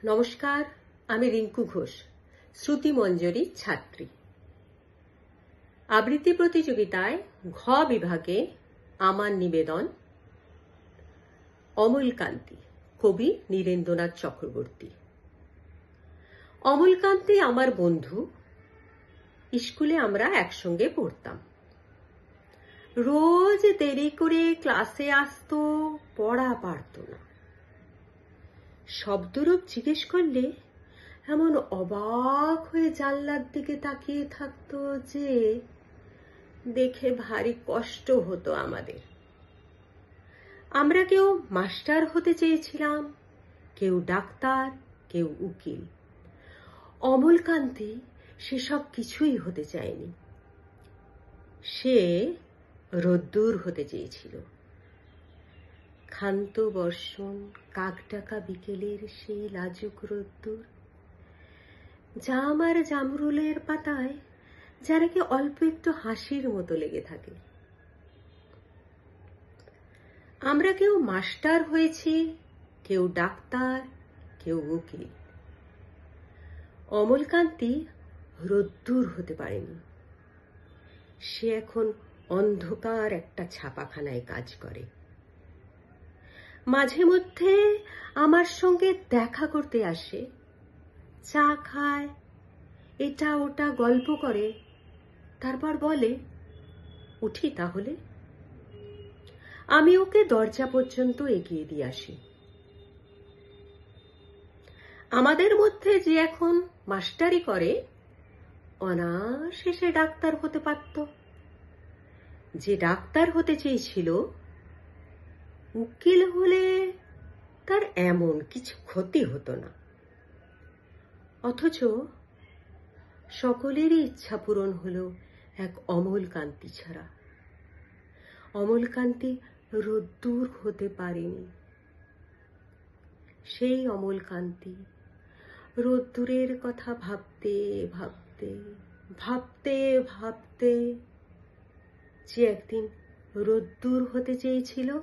নমস্কার, আমি রিঙ্কু ঘোষ, শ্রুতি মঞ্জরির ছাত্রী। আবৃত্তি প্রতিযোগিতায় ঘ বিভাগে আমার নিবেদন অমলকান্তি, কবি নীরেন্দ্রনাথ চক্রবর্তী। অমলকান্তি আমার বন্ধু। স্কুলে আমরা একসঙ্গে পড়তাম। রোজ দেরি করে ক্লাসে আসতো, পড়া পারত না। শব্দরূপ জিজ্ঞেস করলে এমন অবাক হয়ে জানলার দিকে তাকিয়ে থাকতো যে দেখে ভারী কষ্ট হতো আমাদের। আমরা কেউ মাস্টার হতে চেয়েছিলাম, কেউ ডাক্তার, কেউ উকিল। অমলকান্তি সেসব কিছুই হতে চায়নি। সে রোদ্দুর হতে চেয়েছিল। ক্ষান্ত বর্ষণ, কাকডাকা বিকেলের সেই লাজুক রোদ্দুর, জাম আর জামরুলের পাতায় যা নাকি অল্প একটু হাসির মতো লেগে থাকে। আমরা কেউ মাস্টার হয়েছি, কেউ ডাক্তার, কেউ উকিল। অমলকান্তি রোদ্দুর হতে পারেনি। সে এখন অন্ধকার একটা ছাপাখানায় কাজ করে। মাঝে মধ্যে আমার সঙ্গে দেখা করতে আসে, চা খায়, এটা ওটা গল্প করে, তারপর বলে, উঠি তাহলে। আমি ওকে দরজা পর্যন্ত এগিয়ে দিয়ে আসি। আমাদের মধ্যে যে এখন মাস্টারি করে, অনায়াসে ডাক্তার হতে পারত। যে ডাক্তার হতে চেয়েছিল, উকিল হলে তার এমন কিছু ক্ষতি হতো না। অথচ সকলেরই ইচ্ছা পূরণ হলো এক অমলকান্তি ছাড়া। অমলকান্তি রোদ্দুর হতে পারেনি। সেই অমলকান্তি রোদ্দুরের কথা ভাবতে ভাবতে ভাবতে ভাবতে যে একদিন রোদ্দুর হতে চেয়েছিল,